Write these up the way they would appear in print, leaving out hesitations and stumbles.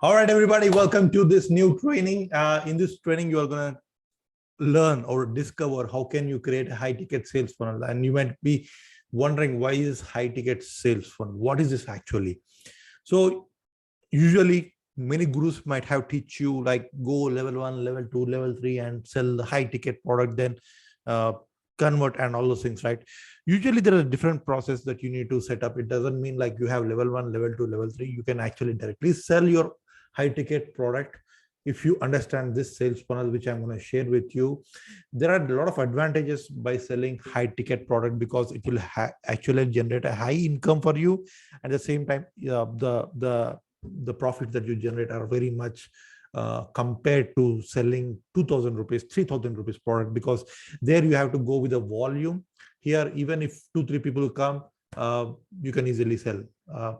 All right, everybody, welcome to this new training. In this training, you are going to learn or discover how can you create a high ticket sales funnel. And you might be wondering, why is high ticket sales funnel? What is this actually? So usually many gurus might have teach you like go level 1, level 2, level 3 and sell the high ticket product, then uh, convert and all those things, right? Usually there is a different process that you need to set up. It doesn't mean like you have level 1, level 2, level 3. You can actually directly sell your high ticket product if you understand this sales funnel, which I'm going to share with you. There are a lot of advantages by selling high ticket product because it will actually generate a high income for you. At the same time, the profits that you generate are very much compared to selling 2,000 rupees, 3,000 rupees product, because there you have to go with a volume. Here, even if 2-3 people come, you can easily sell,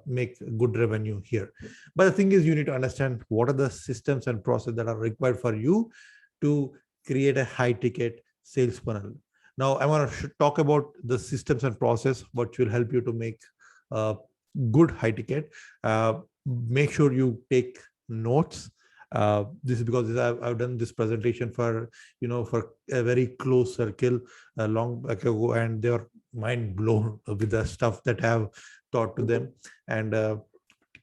make good revenue here. But the thing is, you need to understand what are the systems and process that are required for you to create a high ticket sales funnel. Now, I want to talk about the systems and process, which will help you to make good high ticket. Make sure you take notes. This is because I've done this presentation for for a very close circle long ago, and they were mind blown with the stuff that I have taught to them. And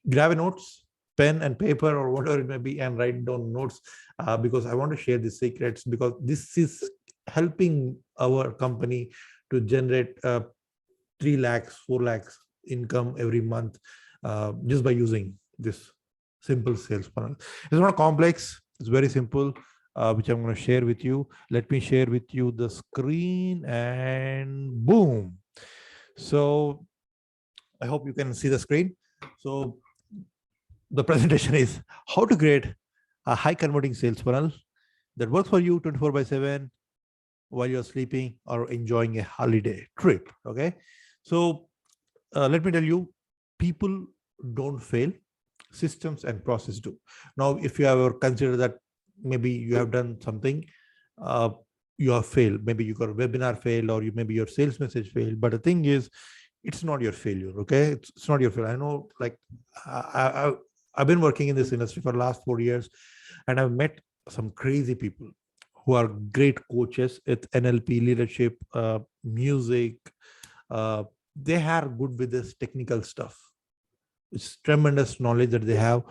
grab a notes, pen and paper or whatever it may be, and write down notes, because I want to share the secrets, because this is helping our company to generate 3 lakhs, 4 lakhs income every month, just by using this simple sales funnel. It's not complex, it's very simple, which I'm going to share with you. Let me share with you the screen, and boom. So I hope you can see the screen. So the presentation is how to create a high converting sales funnel that works for you 24/7 while you're sleeping or enjoying a holiday trip. Okay. So let me tell you, people don't fail, systems and process do. Now, if you ever consider that maybe you have done something, uh, you have failed, maybe you got a webinar failed, or maybe your sales message failed. But the thing is, it's not your failure. Okay, it's not your failure. I know, like I've been working in this industry for the last 4 years, and I've met some crazy people who are great coaches at NLP, leadership, music. They are good with this technical stuff. It's tremendous knowledge that they have,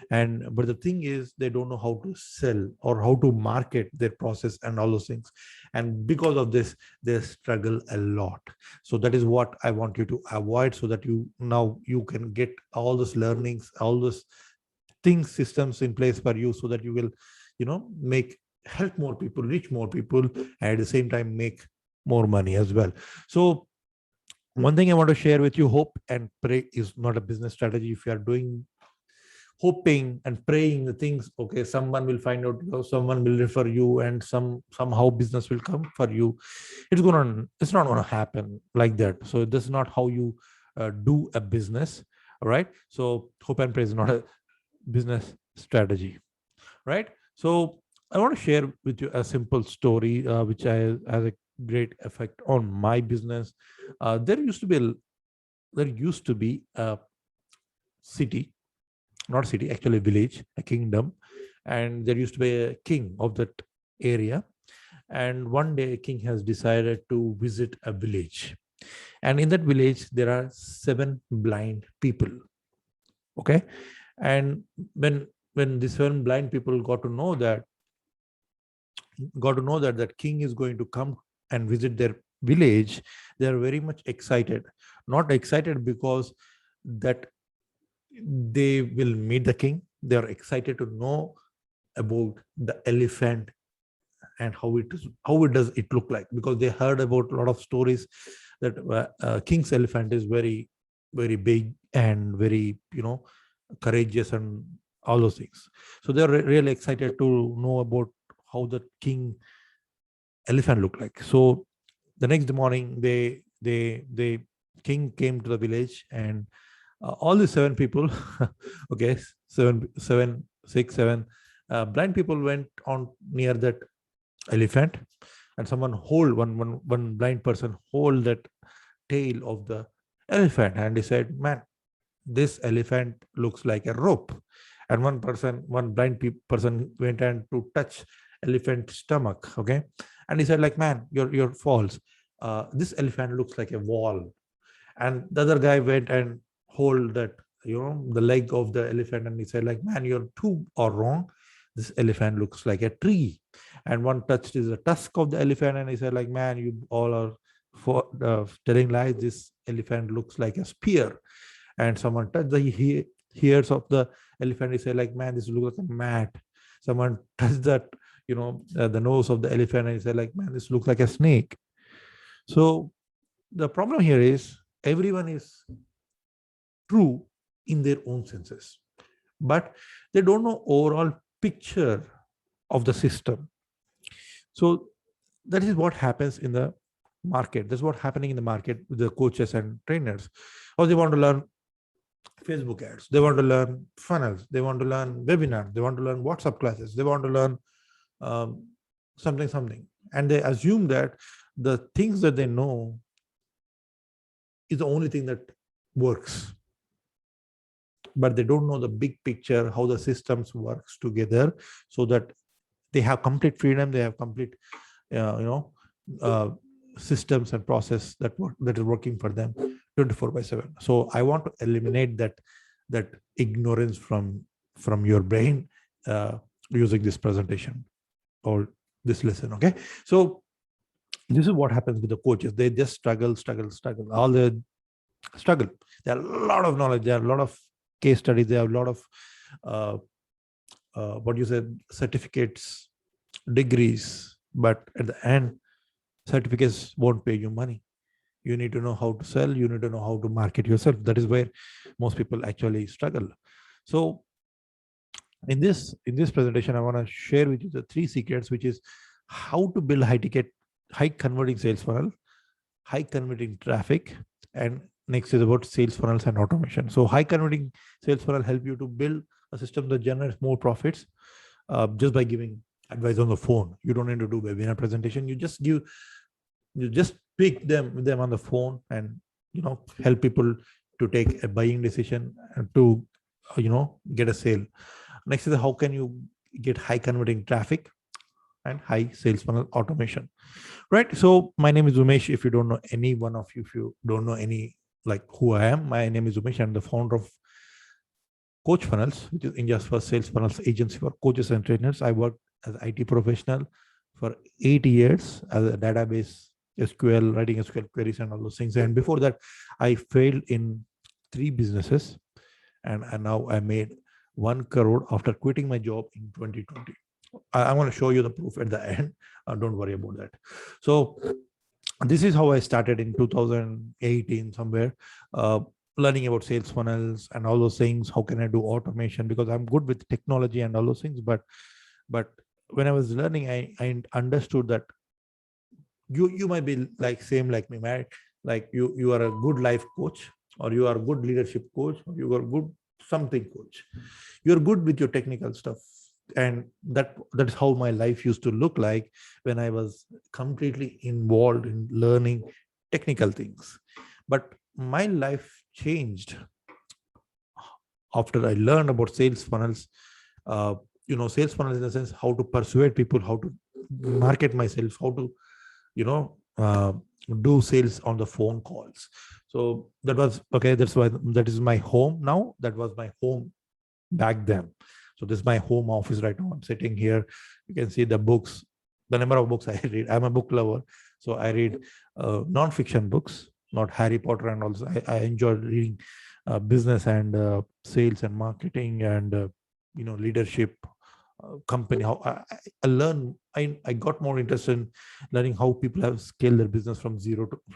but the thing is, they don't know how to sell or how to market their process and all those things. And because of this, they struggle a lot. So that is what I want you to avoid, so that you can get all those learnings, all those things, systems in place for you, so that you will help more people, reach more people, and at the same time make more money as well. So one thing I want to share with you, hope and pray is not a business strategy. If you are doing hoping and praying the things, okay, someone will find out, someone will refer you, and somehow business will come for you. It's not gonna happen like that. So this is not how you do a business. All right. So hope and pray is not a business strategy, right? So I want to share with you a simple story, which has a great effect on my business. There used to be a city, not city, actually a village, a kingdom, and there used to be a king of that area. And one day, a king has decided to visit a village, and in that village there are 7 blind people. Okay, and when these 7 blind people got to know that that king is going to come and visit their village, they are very much excited. Not excited because that they will meet the king. They are excited to know about the elephant and how does it look like, because they heard about a lot of stories that king's elephant is very, very big and very courageous and all those things. So they're really excited to know about how the elephant look like. So the next morning, the king came to the village, and all the 7 people, okay, 7 blind people went on near that elephant, and one blind person hold that tail of the elephant, and he said, man, this elephant looks like a rope. and one blind person went and to touch elephant's stomach. Okay. And he said like, man, you're false. This elephant looks like a wall. And the other guy went and hold that, the leg of the elephant, and he said like, man, you're too or wrong. This elephant looks like a tree. And one touched the tusk of the elephant, and he said like, man, you all are telling lies. This elephant looks like a spear. And someone touched the ears of the elephant. He said like, man, this looks like a mat. Someone touched that, the nose of the elephant, and he said like, man, this looks like a snake. So the problem here is everyone is true in their own senses, but they don't know overall picture of the system. So that is what happens in the market. That's what's happening in the market with the coaches and trainers. Or they want to learn Facebook ads, they want to learn funnels, they want to learn webinars, they want to learn WhatsApp classes, they want to learn something, and they assume that the things that they know is the only thing that works, but they don't know the big picture, how the systems works together, so that they have complete freedom, they have complete systems and process that is working for them 24/7. So I want to eliminate that ignorance from your brain using this presentation or this lesson. Okay, so this is what happens with the coaches. They just struggle. All the struggle. There are a lot of knowledge. There are a lot of case studies. There are a lot of certificates, degrees. But at the end, certificates won't pay you money. You need to know how to sell. You need to know how to market yourself. That is where most people actually struggle. So in this presentation, I want to share with you the 3 secrets, which is how to build high converting sales funnel, high converting traffic, and next is about sales funnels and automation. So high converting sales funnel help you to build a system that generates more profits just by giving advice on the phone. You don't need to do webinar presentation. You just pick them on the phone and help people to take a buying decision and to get a sale. Next is how can you get high converting traffic and high sales funnel automation, right? So my name is Umesh. If you don't know any one of you, if you don't know any like who I am, my name is Umesh. I'm the founder of Coach Funnels, which is India's first sales funnels agency for coaches and trainers. I worked as an IT professional for 8 years as a database SQL, writing SQL queries and all those things. And before that, I failed in 3 businesses, and now I made 1 crore after quitting my job in 2020. I'm going to show you the proof at the end. Don't worry about that. So this is how I started in 2018 somewhere, learning about sales funnels and all those things. How can I do automation? Because I'm good with technology and all those things. But when I was learning, I understood that you might be like same like me, right? Like you are a good life coach, or you are a good leadership coach, or you are good something coach. You're good with your technical stuff. And that is how my life used to look like when I was completely involved in learning technical things. But my life changed after I learned about sales funnels. Sales funnels in the sense how to persuade people, how to market myself, how to do sales on the phone calls. So that was okay. That's why that is my home now. That was my home back then. So this is my home office right now. I'm sitting here. You can see the books, the number of books I read. I'm a book lover. So I read non-fiction books, not Harry Potter and also. I enjoy reading business and sales and marketing and leadership, company. How I learn. I got more interested in learning how people have scaled their business from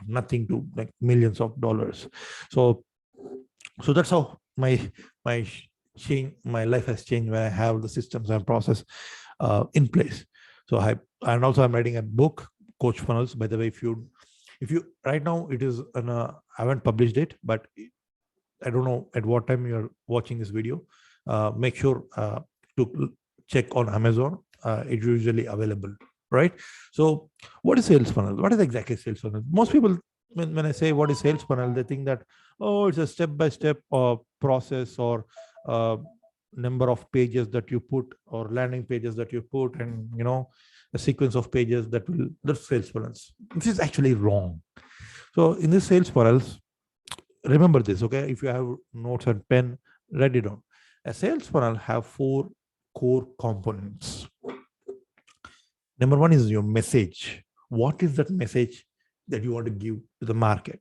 nothing to like millions of dollars. So that's how my life has changed when I have the systems and process in place. So I'm writing a book, Coach Funnels. By the way, if you right now it is I haven't published it, but I don't know at what time you're watching this video. Make sure to check on Amazon. It's usually available, right? So what is sales funnel? What is exactly sales funnel? Most people, when I say what is sales funnel, they think that, oh, it's a step-by-step process or number of pages that you put or landing pages that you put, and a sequence of pages that sales funnels. This is actually wrong. So in this sales funnels, remember this, okay? If you have notes and pen, write it down. A sales funnel have 4 core components. Number 1 is your message. What is that message that you want to give to the market?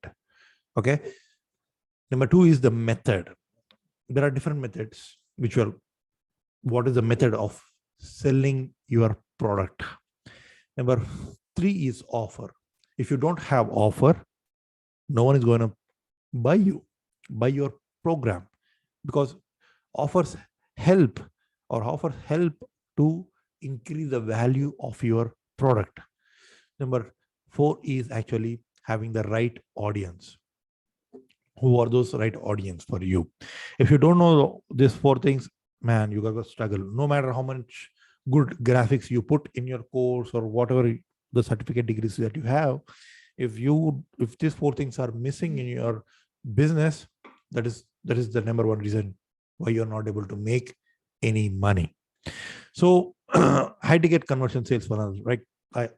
Okay. Number 2 is the method. There are different methods what is the method of selling your product? Number 3 is offer. If you don't have offer, no one is going to buy your program, because offers help to increase the value of your product. Number 4 is actually having the right audience. Who are those right audience for you? If you don't know these 4 things, man, you gotta struggle. No matter how much good graphics you put in your course or whatever the certificate degrees that you have, if these 4 things are missing in your business, that is the number 1 reason why you're not able to make any money. So high ticket conversion sales funnels, right? I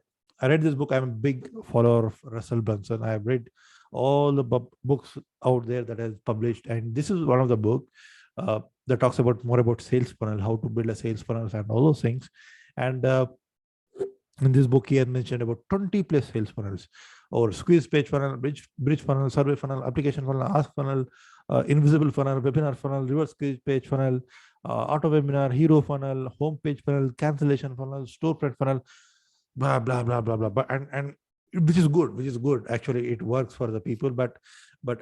read this book. I'm a big follower of Russell Brunson. I have read all the books out there that has published, and this is one of the book that talks about more about sales funnel, how to build a sales funnel and all those things. And in this book, he had mentioned about 20 plus sales funnels, or squeeze page funnel, bridge funnel, survey funnel, application funnel, ask funnel, invisible funnel, webinar funnel, reverse squeeze page funnel, auto webinar, hero funnel, home page funnel, cancellation funnel, storefront funnel, blah blah blah blah blah. And which is good. Actually, it works for the people, but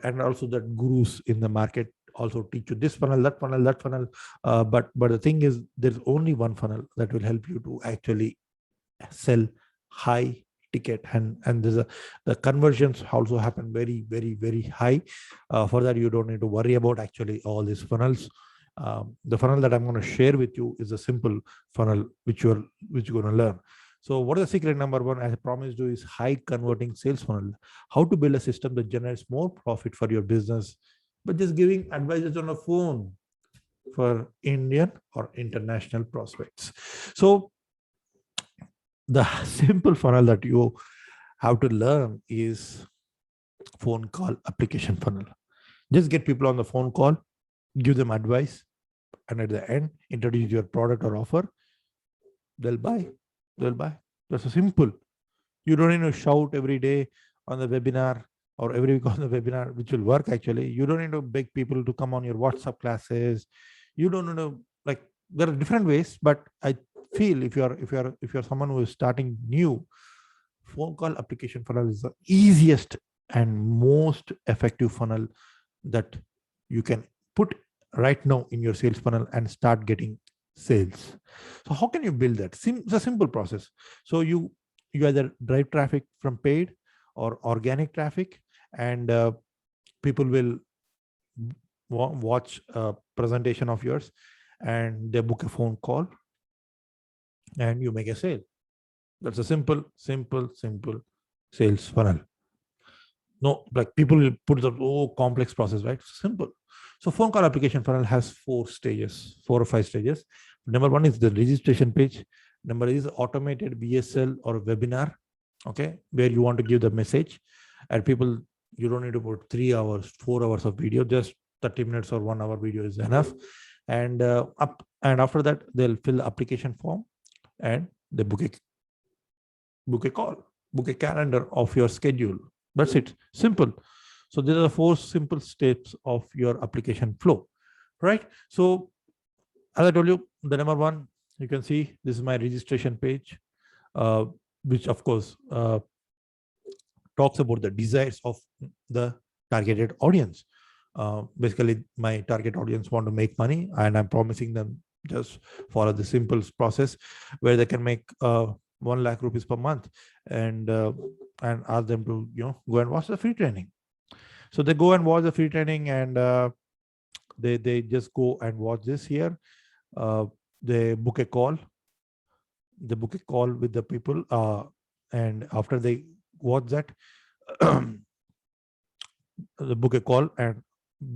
and also that gurus in the market also teach you this funnel, that funnel. But the thing is, there's only one funnel that will help you to actually sell high ticket, and the conversions also happen very, very, very high. For that, you don't need to worry about actually all these funnels. The funnel that I'm going to share with you is a simple funnel which you're going to learn. So what is the secret? Number 1, as I promised you, is high converting sales funnel. How to build a system that generates more profit for your business, but just giving advices on a phone for Indian or international prospects. So the simple funnel that you have to learn is phone call application funnel. Just get people on the phone call, give them advice, and at the end, introduce your product or offer. They'll buy. That's so simple. You don't need to shout every day on the webinar or every week on the webinar, which will work actually. You don't need to beg people to come on your WhatsApp classes. You don't need to, like, there are different ways, but I feel if you're someone who is starting new, phone call application funnel is the easiest and most effective funnel that you can put right now in your sales funnel and start getting sales. So how can you build that? It's a simple process. So you either drive traffic from paid or organic traffic, and people will watch a presentation of yours and they book a phone call and you make a sale. That's a simple sales funnel. No, like people will put the complex process, right? Simple. So phone call application funnel has 4 or 5 stages. Number 1 is the registration page. Number is automated VSL or webinar, okay, where you want to give the message, and people, you don't need to put 3 hours, 4 hours of video, just 30 minutes or 1 hour video is enough. And after that, they'll fill the application form and they book a call, book a calendar of your schedule. That's it. Simple. So these are the 4 simple steps of your application flow, right? So as I told you, the number 1, you can see this is my registration page, which of course talks about the desires of the targeted audience. Basically, my target audience want to make money, and I'm promising them just follow the simple process where they can make 1 lakh rupees per month, and ask them to go and watch the free training. So they go and watch the free training, and they just go and watch this here. They book a call. They book a call with the people, and after they watch that, they book a call. And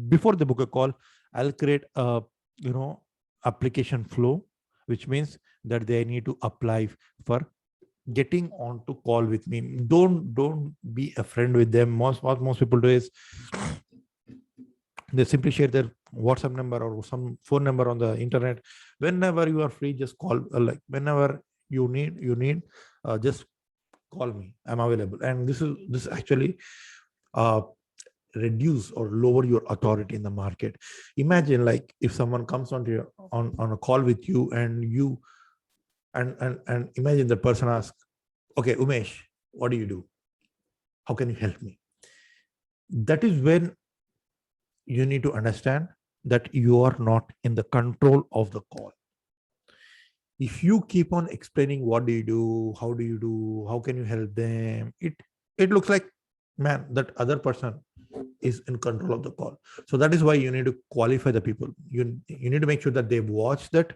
before they book a call, I'll create a application flow, which means that they need to apply for getting on to call with me. Don't be a friend with them. What most people do is they simply share their WhatsApp number or some phone number on the internet. Whenever you are free, just call. Like whenever you need, just call me. I'm available. And this actually uh, reduce or lower your authority in the market. Imagine like if someone comes onto your on a call with you, and you and imagine the person asks, okay, Umesh, what do you do? How can you help me? That is when you need to understand that you are not in the control of the call. If you keep on explaining what do you do, how do you do, how can you help them, it looks like, man, that other person is in control of the call. So that is why you need to qualify the people. You need to make sure that they watch that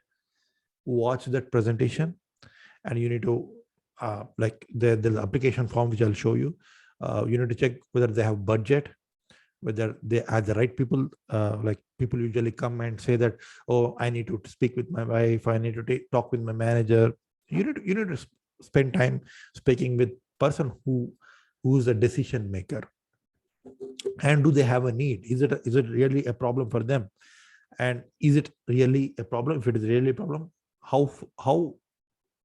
presentation, and you need to like the application form which I'll show you. You need to check whether they have budget, whether they are the right people. Like people usually come and say that, oh, I need to speak with my wife, I need to talk with my manager. You need to spend time speaking with person who's a decision maker. And do they have a need? Is it really a problem for them? And is it really a problem? If it is really a problem, how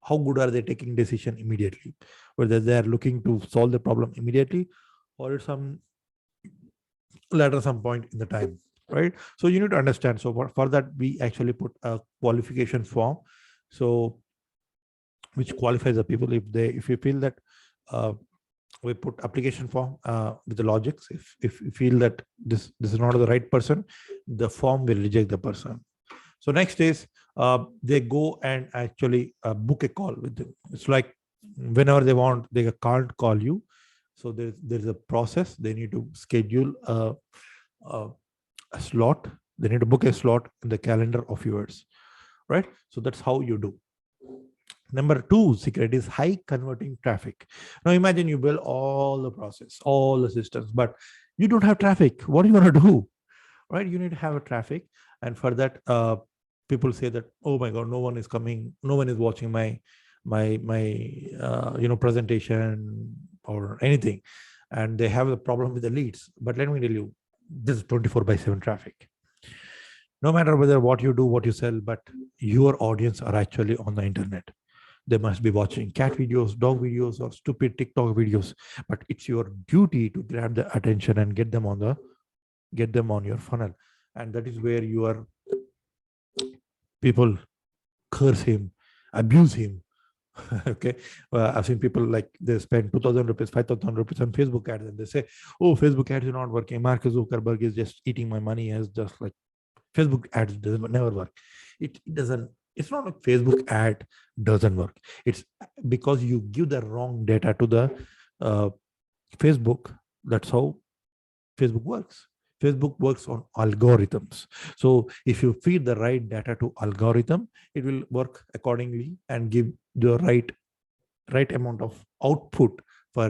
good are they taking decision immediately, whether they are looking to solve the problem immediately or at some later some point in the time, right? So you need to understand. So for that, we actually put a qualification form, so which qualifies the people. If you feel that we put application form with the logics. If you feel that this is not the right person, the form will reject the person. So next is they go and actually book a call with them. It's like whenever they want, they can't call you. So there's a process. They need to schedule a slot. They need to book a slot in the calendar of yours, right? So that's how you do. Number two secret is high converting traffic. Now imagine you build all the process, all the systems, but you don't have traffic. What are you going to do, right? You need to have a traffic. And for that, people say that, oh my God, no one is coming, no one is watching my presentation or anything, and they have a problem with the leads. But let me tell you, this is 24/7 traffic. No matter whether what you do, what you sell, but your audience are actually on the internet. They must be watching cat videos, dog videos, or stupid TikTok videos. But it's your duty to grab the attention and get them on your funnel. And that is where your people curse him, abuse him. Okay. I've seen people like they spend 2,000 rupees, 5,000 rupees on Facebook ads, and they say, oh, Facebook ads are not working. Mark Zuckerberg is just eating my money. As just like Facebook ads doesn't never work. It doesn't. It's not like Facebook ad doesn't work. It's because you give the wrong data to the Facebook. That's how Facebook works. Facebook works on algorithms. So if you feed the right data to algorithm, it will work accordingly and give the right amount of output for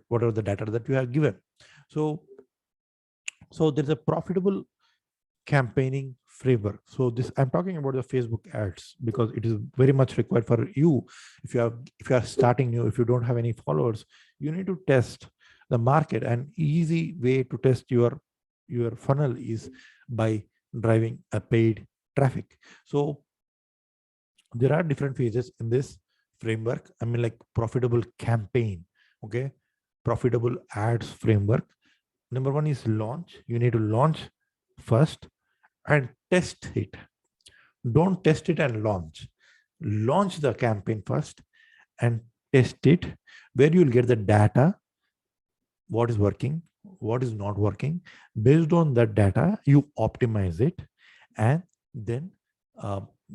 whatever the data that you have given. So there's a profitable campaigning framework. So this, I'm talking about the Facebook ads because it is very much required for you. If you are starting new, if you don't have any followers, you need to test the market. An easy way to test your funnel is by driving a paid traffic. So there are different phases in this framework. I mean, like profitable campaign, okay, profitable ads framework. Number one is launch. You need to launch first and test it. Don't test it and launch. Launch the campaign first and test it, where you'll get the data, what is working, what is not working. Based on that data, you optimize it, and then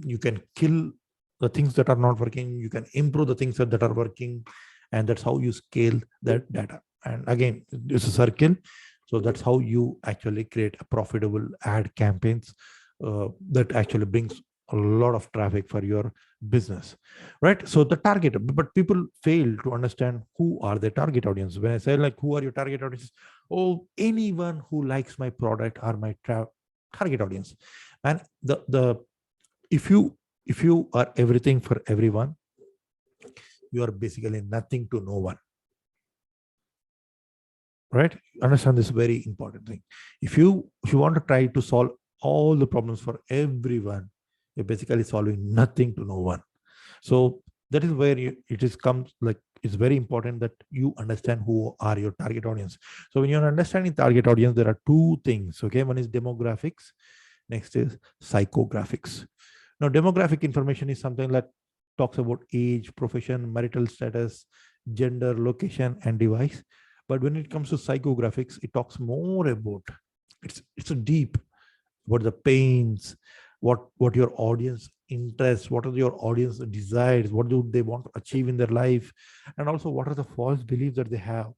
you can kill the things that are not working. You can improve the things that are working, and that's how you scale that data. And again, it's a circle. So that's how you actually create a profitable ad campaigns that actually brings a lot of traffic for your business, right? So the target, but people fail to understand who are their target audience. When I say like, who are your target audience? Oh, anyone who likes my product are my target audience. And the if you are everything for everyone, you are basically nothing to no one. Right? Understand this very important thing. If you want to try to solve all the problems for everyone, you're basically solving nothing to no one. So that is where it is comes, like it's very important that you understand who are your target audience. So when you're understanding target audience, there are two things. Okay, one is demographics, next is psychographics. Now demographic information is something that talks about age, profession, marital status, gender, location, and device. But when it comes to psychographics, it talks more about, it's a deep, what the pains, what your audience interests, what are your audience desires, what do they want to achieve in their life, and also what are the false beliefs that they have,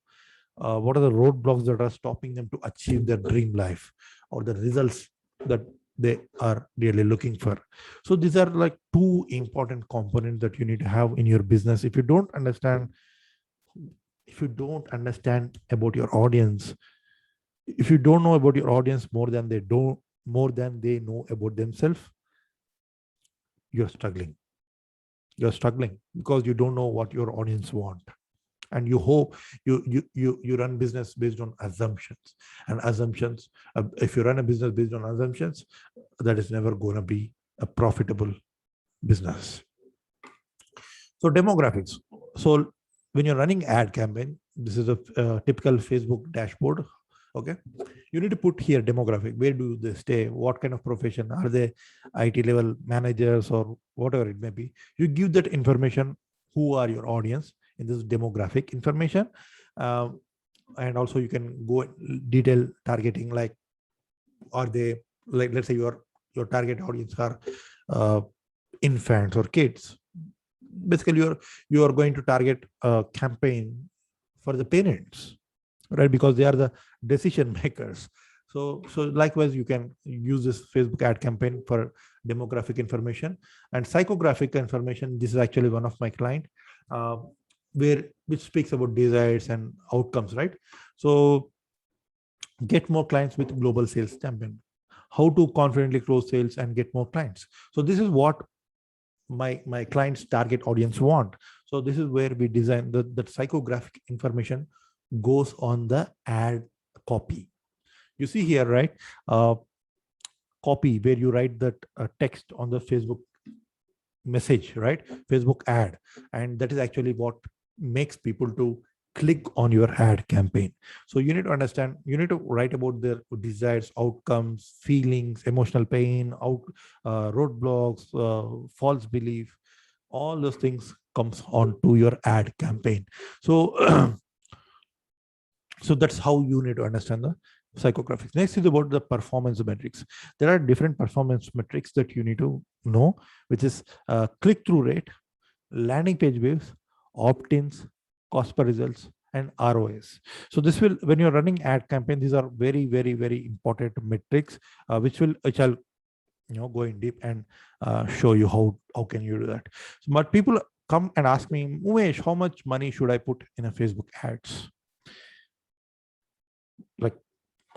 what are the roadblocks that are stopping them to achieve their dream life or the results that they are really looking for. So these are like two important components that you need to have in your business. If you don't understand about your audience, if you don't know about your audience more than they know about themselves, you're struggling because you don't know what your audience want, and you hope you run business based on assumptions, and assumptions, if you run a business based on assumptions, that is never going to be a profitable business. So demographics. So when you're running ad campaign, this is a typical Facebook dashboard. Okay, you need to put here demographic. Where do they stay? What kind of profession are they? IT level managers or whatever it may be. You give that information. Who are your audience in this demographic information? And also you can go detail targeting, like are they, like let's say your target audience are infants or kids. Basically you are going to target a campaign for the parents, right? Because they are the decision makers. So likewise, you can use this Facebook ad campaign for demographic information and psychographic information. This is actually one of my client, which speaks about desires and outcomes, right? So get more clients with global sales champion. How to confidently close sales and get more clients. So this is what my client's target audience want. So this is where we design the psychographic information goes on the ad copy. You see here, right? Copy where you write that text on the Facebook message, right? Facebook ad, and that is actually what makes people to click on your ad campaign. So you need to understand, you need to write about their desires, outcomes, feelings, emotional pain, roadblocks, false belief. All those things comes onto your ad campaign. So so that's how you need to understand the psychographics. Next is about the performance metrics. There are different performance metrics that you need to know, which is click-through rate, landing page views, opt-ins, cost per results, and ROS. So this will, when you're running ad campaign, these are very, very, very important metrics, which I'll go in deep and show you how can you do that. So, but people come and ask me, Umesh, how much money should I put in a Facebook ads? Like,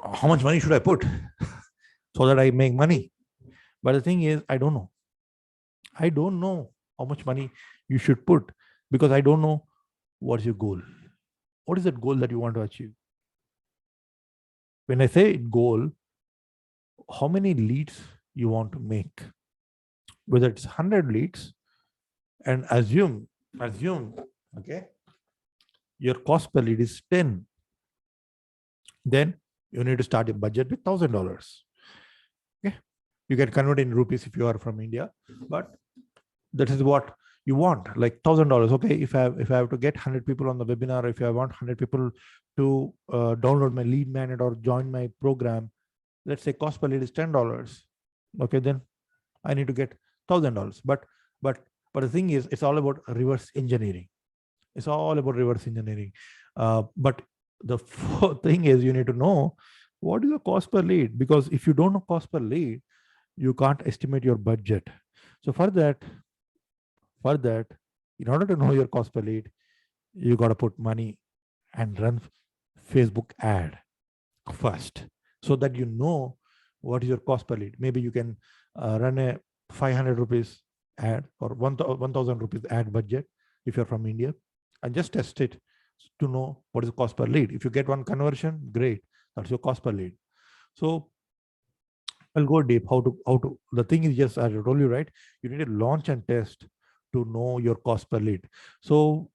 how much money should I put so that I make money? But the thing is, I don't know. I don't know how much money you should put because I don't know what's your goal. What is that goal that you want to achieve? When I say goal, how many leads you want to make? Whether it's 100 leads, and assume, okay, your cost per lead is 10. Then you need to start a budget with $1,000. Okay, you can convert in rupees if you are from India, but that is what you want, like $1,000. Okay, if I have to get 100 people on the webinar, if I want 100 people to download my lead magnet or join my program, let's say cost per lead is $10. Okay, then I need to get $1,000. But the thing is, it's all about reverse engineering. It's all about reverse engineering. But the thing is, you need to know what is the cost per lead, because if you don't know cost per lead, you can't estimate your budget. So for that, in order to know your cost per lead, you got to put money and run Facebook ad first, so that you know what is your cost per lead. Maybe you can run a 500 rupees ad or 1000 rupees ad budget if you're from India, and just test it to know what is the cost per lead. If you get one conversion, great, that's your cost per lead. So I'll go deep. How to the thing is, just I told you, right, you need to launch and test to know your cost per lead. So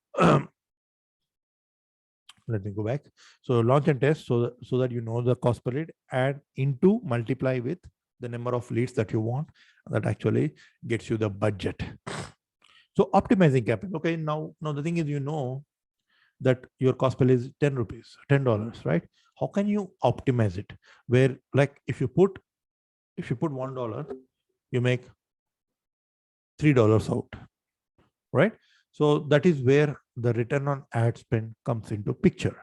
let me go back. So launch and test so that you know the cost per lead, and into multiply with the number of leads that you want. That actually gets you the budget. So optimizing campaign. Okay, now the thing is, you know that your cost per lead is 10 rupees, $10, right? How can you optimize it? Where, like, if you put $1, you make $3 out, right? So that is where the return on ad spend comes into picture.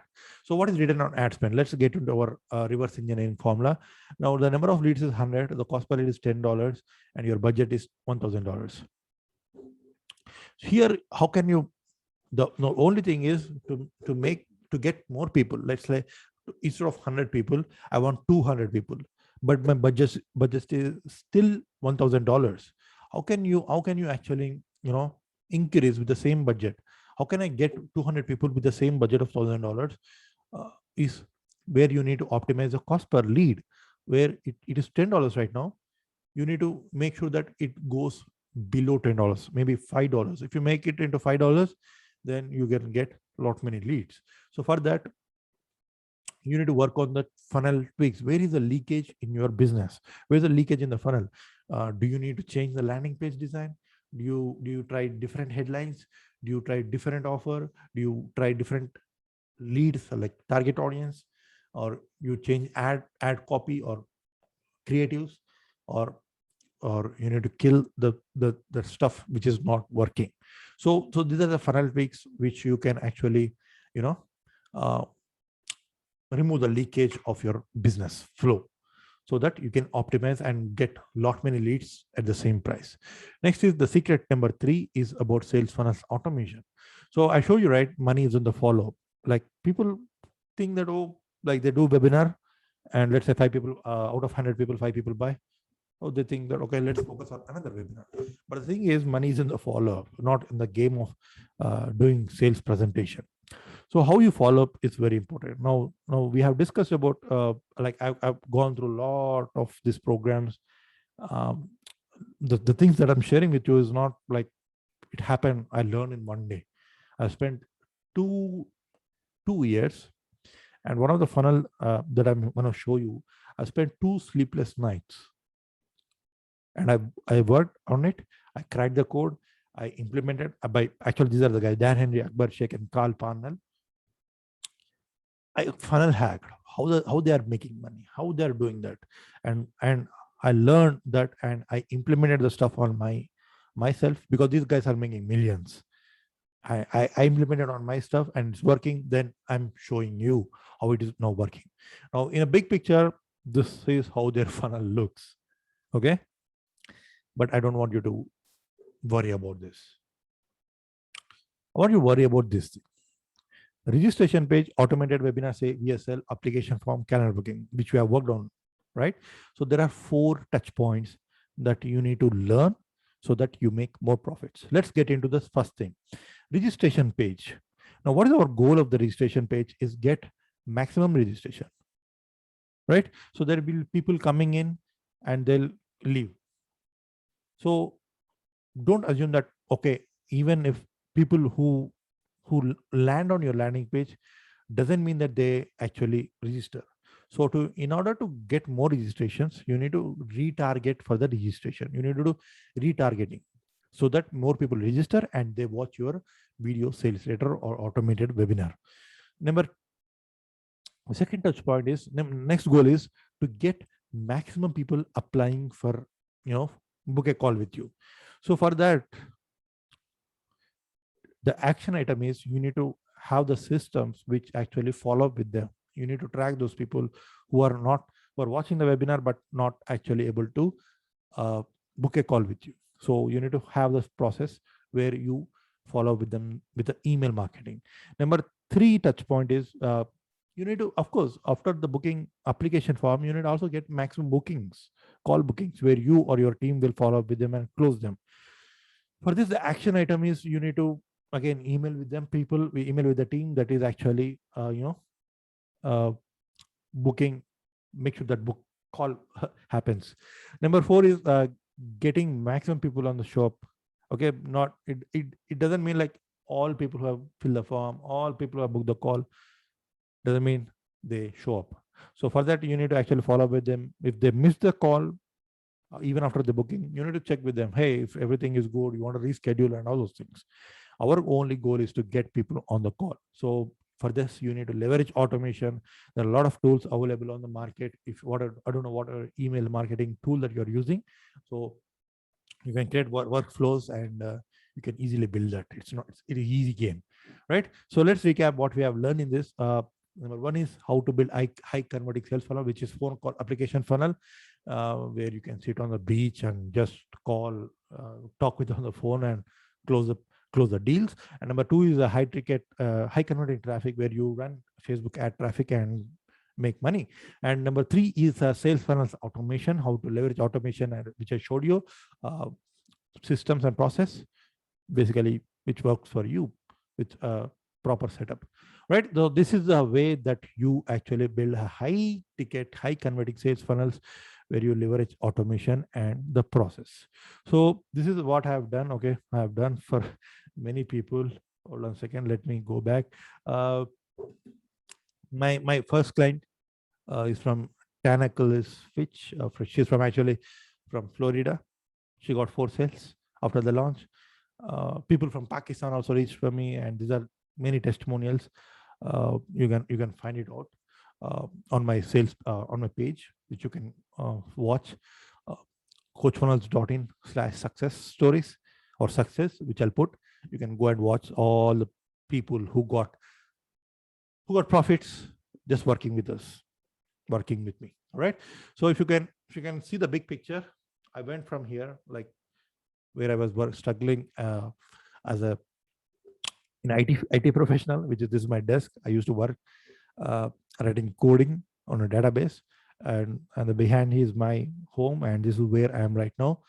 So what is return on ad spend? Let's get into our reverse engineering formula. Now the number of leads is 100, the cost per lead is $10, and your budget is $1,000. Here, how can you? The only thing is to get more people. Let's say instead of 100 people, I want 200 people, but my budget is still $1,000. How can you actually increase with the same budget? How can I get 200 people with the same budget of $1,000? Is where you need to optimize the cost per lead, where it is $10 right now. You need to make sure that it goes below $10, maybe $5. If you make it into $5, then you can get a lot many leads. So for that, you need to work on the funnel tweaks. Where is the leakage in your business? Where's the leakage in the funnel? Do you need to change the landing page design? Do you try different headlines? Do you try different offer? Do you try different leads, like target audience, or you change ad copy or creatives, or you need to kill the stuff which is not working? So these are the funnel tweaks which you can actually remove the leakage of your business flow, so that you can optimize and get lot many leads at the same price. Next is the secret number 3 is about sales funnels automation. So I show you, right, money is in the follow. Like, people think that, oh, like they do webinar, and let's say 5 people out of 100 people, 5 people buy. Oh, they think that, okay, let's focus on another webinar. But the thing is, money is in the follow-up, not in the game of doing sales presentation. So how you follow up is very important. Now we have discussed about like I've gone through a lot of these programs. The things that I'm sharing with you is not like it happened, I learned in one day. I spent two years, and one of the funnel that I'm going to show you, I spent 2 sleepless nights, and I worked on it. I cracked the code. I implemented actually, these are the guys, Dan Henry, Akbar Sheikh, and Carl Parnell. I funnel hacked how they are making money, how they are doing that, and I learned that, and I implemented the stuff on myself, because these guys are making millions. I implemented on my stuff and it's working. Then I'm showing you how it is now working. Now, in a big picture, this is how their funnel looks. Okay, but I don't want you to worry about this. I want you to worry about this thing. Registration page, automated webinar, say VSL, application form, calendar booking, which we have worked on, right? So there are 4 touch points that you need to learn so that you make more profits. Let's get into this first thing. Registration page. Now, what is our goal of the registration page? Is get maximum registration, right? So there will be people coming in and they'll leave. So don't assume that, okay, even if people who land on your landing page, doesn't mean that they actually register. So in order to get more registrations, you need to retarget for the registration. You need to do retargeting so that more people register and they watch your video sales letter or automated webinar. Second touch point is, next goal is to get maximum people applying for, book a call with you. So for that, the action item is you need to have the systems which actually follow up with them. You need to track those people who are watching the webinar but not actually able to book a call with you. So you need to have this process where you follow with them with the email marketing. Number 3 touch point is you need to, of course, after the booking application form, you need to also get maximum bookings, call bookings, where you or your team will follow up with them and close them. For this, the action item is you need to again email with them people. We email with the team that is actually booking. Make sure that book call happens. Number 4 is getting maximum people on the shop. Okay, not it doesn't mean like all people who have filled the form, all people who have booked the call, doesn't mean they show up. So for that, you need to actually follow up with them. If they miss the call, even after the booking, you need to check with them. Hey, if everything is good, you want to reschedule and all those things. Our only goal is to get people on the call. So for this, you need to leverage automation. There are a lot of tools available on the market. If what I don't know what email marketing tool that you're using, so you can create workflows and you can easily build that. It's an easy game, right? So let's recap what we have learned in this. Number 1 is how to build high converting sales funnel, which is phone call application funnel, where you can sit on the beach and just call, talk with on the phone and close the deals. And number 2 is a high ticket, high converting traffic, where you run Facebook ad traffic and make money. And number 3 is sales funnels automation, how to leverage automation, which I showed you, systems and process, basically, which works for you with proper setup, right? So this is the way that you actually build a high ticket, high converting sales funnels, where you leverage automation and the process. So this is what I have done. Okay, I have done for many people. Hold on a second, let me go back. My first client is from Tanacolis Fitch. She's from actually from Florida. She got 4 sales after the launch. People from Pakistan also reached for me, and these are many testimonials. You can find it out on my sales on my page, which you can watch, coachfunnels.in/success stories or success, which I'll put. You can go and watch all the people who got profits just working with us, working with me. All right. So if you can see the big picture, I went from here, like where I was struggling as an IT professional, which is this is my desk. I used to work writing coding on a database, and the behind is my home, and this is where I am right now,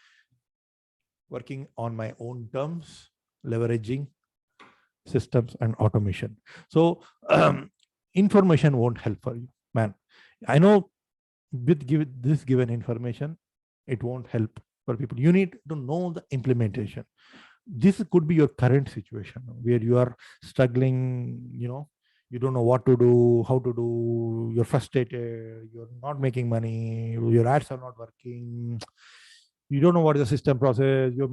working on my own terms, leveraging systems and automation. So information won't help for you, man. I know with this given information, it won't help for people. You need to know the implementation. This could be your current situation where you are struggling, you don't know what to do, how to do, you're frustrated, you're not making money, your ads are not working, you don't know what is the system process, you're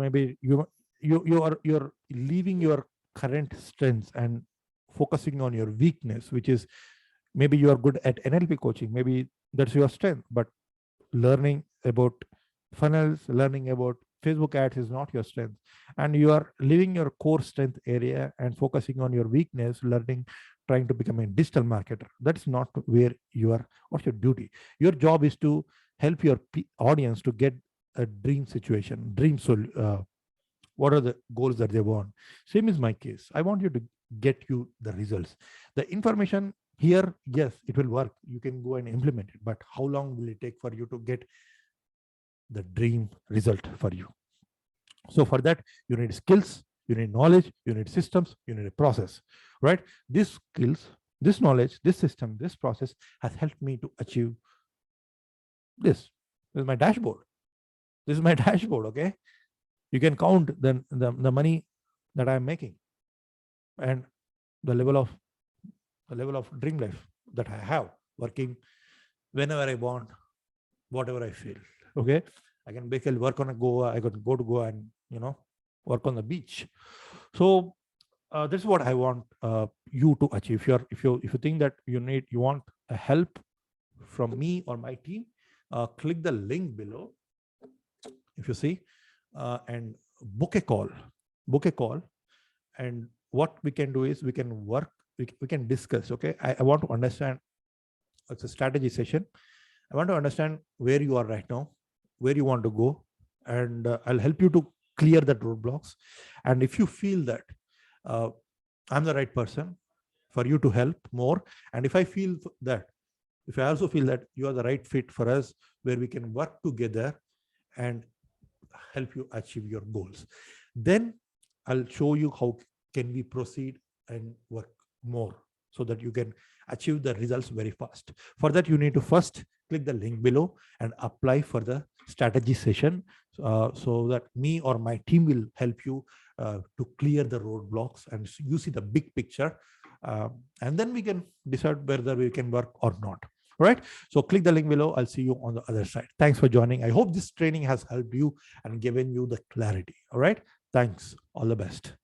leaving your current strengths and focusing on your weakness, which is maybe you are good at NLP coaching, maybe that's your strength, but learning about funnels, learning about Facebook ads is not your strength, and you are leaving your core strength area and focusing on your weakness, trying to become a digital marketer. That's not where you are. What's your duty? Your job is to help your audience to get a dream situation, what are the goals that they want. Same is my case. I want you to get you the results. The information here, yes, it will work. You can go and implement it, but how long will it take for you to get the dream result for you? So for that, you need skills, you need knowledge, you need systems, you need a process, right? These skills, this knowledge, this system, this process has helped me to achieve this. This is my dashboard. This is my dashboard, okay? You can count the money that I'm making and the level of dream life that I have, working whenever I want, whatever I feel. Okay, I can basically work on a Goa. I could go to Goa and work on the beach. So this is what I want you to achieve. If you think that you want a help from me or my team, click the link below. If you see, and book a call. And what we can do is we can work. We can discuss. Okay, I want to understand. It's a strategy session. I want to understand where you are right now, where you want to go, and I'll help you to clear that roadblocks. And if you feel that I'm the right person, for you to help more. And if I also feel that you are the right fit for us, where we can work together and help you achieve your goals, then I'll show you how can we proceed and work more so that you can achieve the results very fast. For that, you need to first click the link below and apply for the strategy session, so that me or my team will help you to clear the roadblocks and you see the big picture, and then we can decide whether we can work or not. All right, so click the link below. I'll see you on the other side. Thanks for joining. I hope this training has helped you and given you the clarity. All right, thanks. All the best.